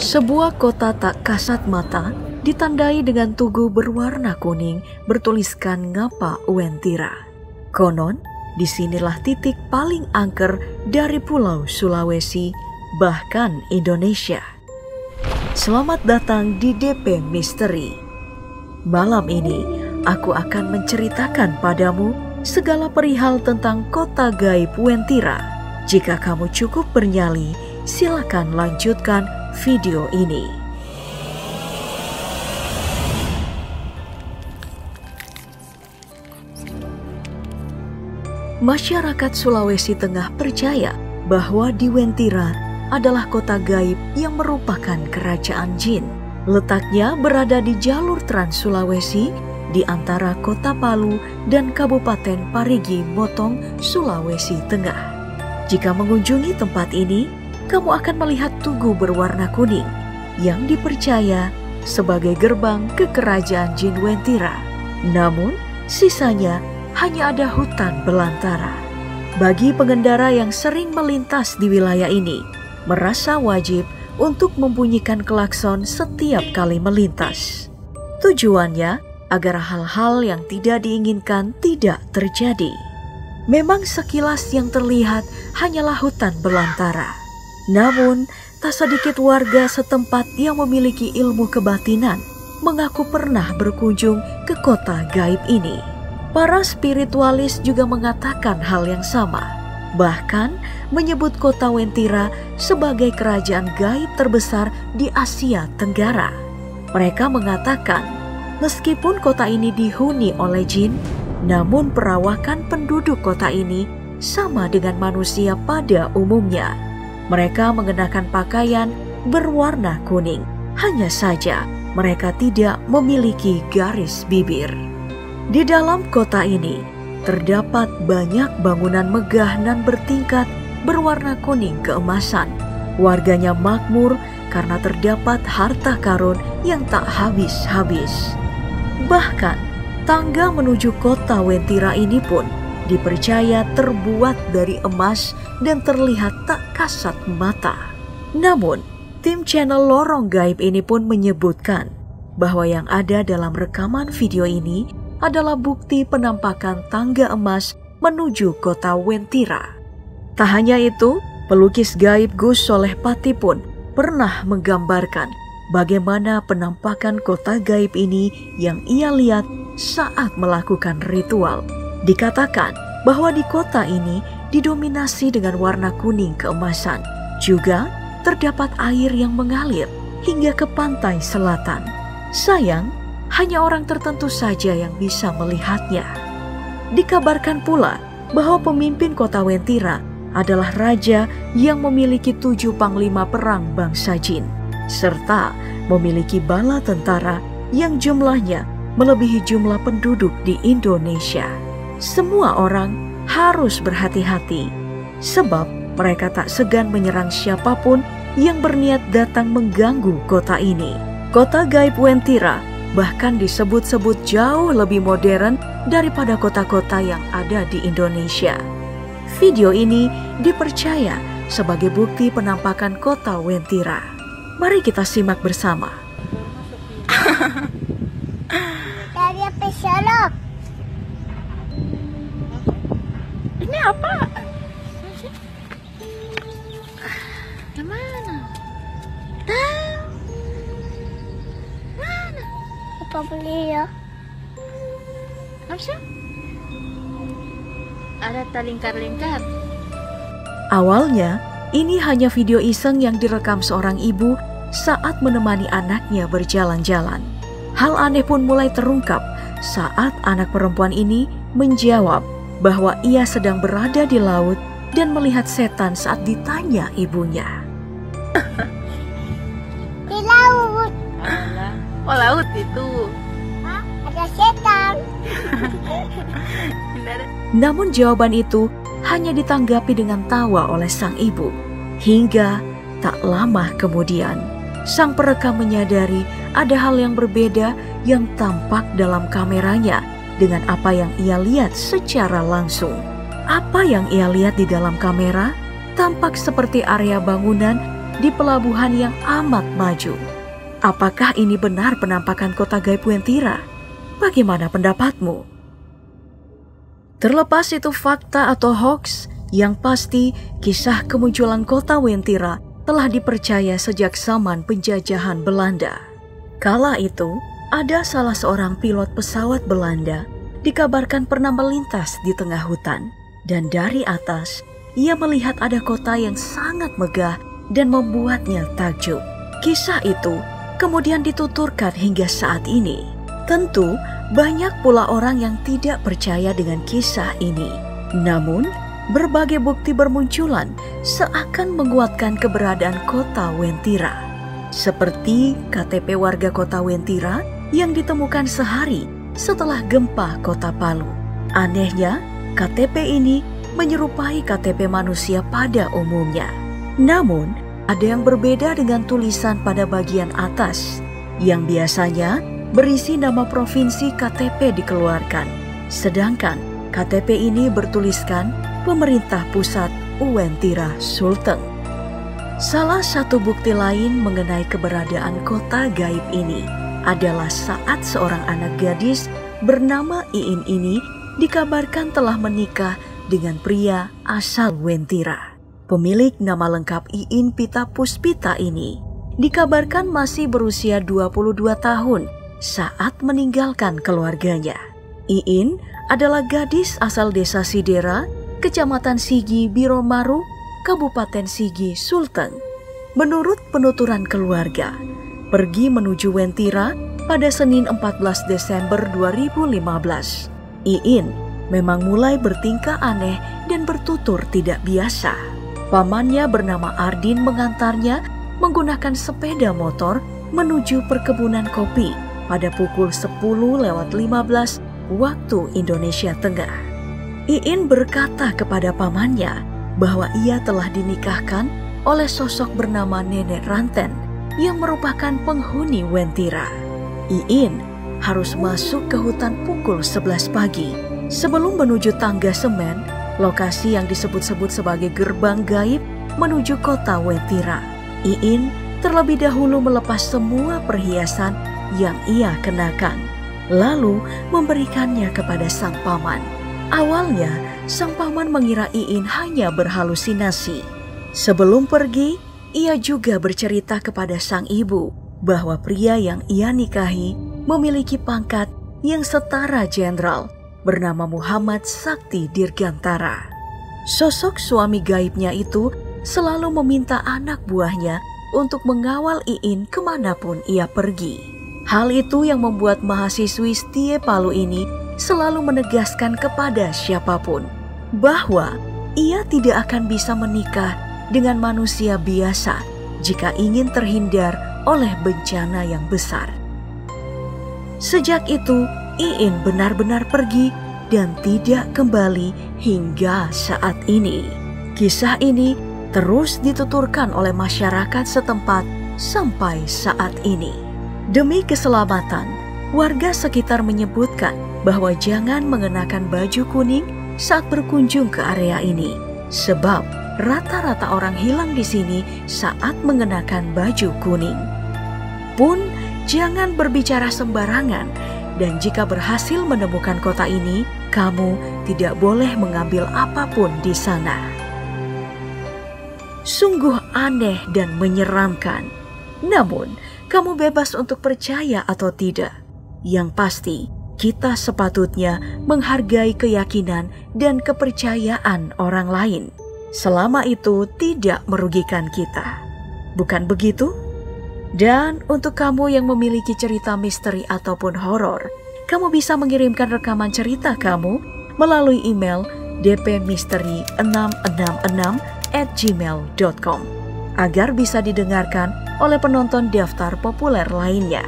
Sebuah kota tak kasat mata ditandai dengan tugu berwarna kuning bertuliskan Ngapa Uwentira. Konon, disinilah titik paling angker dari Pulau Sulawesi, bahkan Indonesia. Selamat datang di DP Misteri. Malam ini, aku akan menceritakan padamu segala perihal tentang kota gaib Uwentira. Jika kamu cukup bernyali, silakan lanjutkan video ini. Masyarakat Sulawesi Tengah percaya bahwa di Uwentira adalah kota gaib yang merupakan kerajaan jin. Letaknya berada di jalur Trans Sulawesi di antara Kota Palu dan Kabupaten Parigi Motong, Sulawesi Tengah. Jika mengunjungi tempat ini, kamu akan melihat tugu berwarna kuning yang dipercaya sebagai gerbang ke kerajaan jin Uwentira. Namun, sisanya hanya ada hutan belantara. Bagi pengendara yang sering melintas di wilayah ini, merasa wajib untuk membunyikan klakson setiap kali melintas. Tujuannya agar hal-hal yang tidak diinginkan tidak terjadi. Memang sekilas yang terlihat hanyalah hutan belantara. Namun, tak sedikit warga setempat yang memiliki ilmu kebatinan mengaku pernah berkunjung ke kota gaib ini. Para spiritualis juga mengatakan hal yang sama, bahkan menyebut kota Uwentira sebagai kerajaan gaib terbesar di Asia Tenggara. Mereka mengatakan, meskipun kota ini dihuni oleh jin, namun perawakan penduduk kota ini sama dengan manusia pada umumnya. Mereka mengenakan pakaian berwarna kuning, hanya saja mereka tidak memiliki garis bibir. Di dalam kota ini terdapat banyak bangunan megah dan bertingkat berwarna kuning keemasan. Warganya makmur karena terdapat harta karun yang tak habis-habis. Bahkan, tangga menuju kota Uwentira ini pun dipercaya terbuat dari emas dan terlihat tak kasat mata. Namun, tim channel Lorong Gaib ini pun menyebutkan bahwa yang ada dalam rekaman video ini adalah bukti penampakan tangga emas menuju kota Uwentira. Tak hanya itu, pelukis gaib Gus Soleh Pati pun pernah menggambarkan bagaimana penampakan kota gaib ini yang ia lihat saat melakukan ritual. Dikatakan bahwa di kota ini didominasi dengan warna kuning keemasan. Juga terdapat air yang mengalir hingga ke pantai selatan. Sayang, hanya orang tertentu saja yang bisa melihatnya. Dikabarkan pula bahwa pemimpin kota Uwentira adalah raja yang memiliki 7 panglima perang bangsa jin, serta memiliki bala tentara yang jumlahnya melebihi jumlah penduduk di Indonesia. Semua orang harus berhati-hati, sebab mereka tak segan menyerang siapapun yang berniat datang mengganggu kota ini. Kota gaib Uwentira bahkan disebut-sebut jauh lebih modern daripada kota-kota yang ada di Indonesia. Video ini dipercaya sebagai bukti penampakan kota Uwentira. Mari kita simak bersama. Dari pesolok. Ini apa? Yang mana? Tahu? Mana? Apa beli ya? Apa sih? Ada lingkar-lingkar. Awalnya, ini hanya video iseng yang direkam seorang ibu saat menemani anaknya berjalan-jalan. Hal aneh pun mulai terungkap saat anak perempuan ini menjawab bahwa ia sedang berada di laut dan melihat setan saat ditanya ibunya. Di laut. Alah, oh laut itu. Hah? Ada setan. Namun jawaban itu hanya ditanggapi dengan tawa oleh sang ibu. Hingga tak lama kemudian, sang perekam menyadari ada hal yang berbeda yang tampak dalam kameranya dengan apa yang ia lihat secara langsung. Apa yang ia lihat di dalam kamera tampak seperti area bangunan di pelabuhan yang amat maju. Apakah ini benar penampakan kota gaib Wentira? Bagaimana pendapatmu? Terlepas itu fakta atau hoax, yang pasti kisah kemunculan kota Wentira telah dipercaya sejak zaman penjajahan Belanda. Kala itu, ada salah seorang pilot pesawat Belanda dikabarkan pernah melintas di tengah hutan, dan dari atas ia melihat ada kota yang sangat megah dan membuatnya takjub. Kisah itu kemudian dituturkan hingga saat ini. Tentu banyak pula orang yang tidak percaya dengan kisah ini. Namun, berbagai bukti bermunculan seakan menguatkan keberadaan kota Wentira. Seperti KTP warga kota Wentira yang ditemukan sehari setelah gempa kota Palu. Anehnya, KTP ini menyerupai KTP manusia pada umumnya. Namun, ada yang berbeda dengan tulisan pada bagian atas, yang biasanya berisi nama provinsi KTP dikeluarkan. Sedangkan KTP ini bertuliskan Pemerintah Pusat Wentira Sulteng. Salah satu bukti lain mengenai keberadaan kota gaib ini adalah saat seorang anak gadis bernama Iin ini dikabarkan telah menikah dengan pria asal Wentira. Pemilik nama lengkap Iin Pita Puspita ini dikabarkan masih berusia 22 tahun saat meninggalkan keluarganya. Iin adalah gadis asal desa Sidera, Kecamatan Sigi Biromaru, Kabupaten Sigi Sulteng. Menurut penuturan keluarga, pergi menuju Wentira pada Senin 14 Desember 2015. Iin memang mulai bertingkah aneh dan bertutur tidak biasa. Pamannya bernama Ardin mengantarnya menggunakan sepeda motor menuju perkebunan kopi pada pukul 10:15 waktu Indonesia Tengah. Iin berkata kepada pamannya bahwa ia telah dinikahkan oleh sosok bernama Nenek Ranten yang merupakan penghuni Wentira. Iin harus masuk ke hutan pukul 11 pagi sebelum menuju tangga semen, lokasi yang disebut-sebut sebagai gerbang gaib menuju kota Wentira. Iin terlebih dahulu melepas semua perhiasan yang ia kenakan, lalu memberikannya kepada sang paman. Awalnya, sang paman mengira Iin hanya berhalusinasi. Sebelum pergi, ia juga bercerita kepada sang ibu bahwa pria yang ia nikahi memiliki pangkat yang setara jenderal bernama Muhammad Sakti Dirgantara. Sosok suami gaibnya itu selalu meminta anak buahnya untuk mengawal Iin kemanapun ia pergi. Hal itu yang membuat mahasiswi setia Palu ini selalu menegaskan kepada siapapun bahwa ia tidak akan bisa menikah dengan manusia biasa jika ingin terhindar oleh bencana yang besar. Sejak itu, Iin benar-benar pergi dan tidak kembali hingga saat ini. Kisah ini terus dituturkan oleh masyarakat setempat sampai saat ini. Demi keselamatan, warga sekitar menyebutkan bahwa jangan mengenakan baju kuning saat berkunjung ke area ini, sebab rata-rata orang hilang di sini saat mengenakan baju kuning. Pun jangan berbicara sembarangan, dan jika berhasil menemukan kota ini, kamu tidak boleh mengambil apapun di sana. Sungguh aneh dan menyeramkan. Namun, kamu bebas untuk percaya atau tidak. Yang pasti, kita sepatutnya menghargai keyakinan dan kepercayaan orang lain, selama itu tidak merugikan kita. Bukan begitu? Dan untuk kamu yang memiliki cerita misteri ataupun horor, kamu bisa mengirimkan rekaman cerita kamu melalui email dpmisteri666@gmail.com agar bisa didengarkan oleh penonton daftar populer lainnya.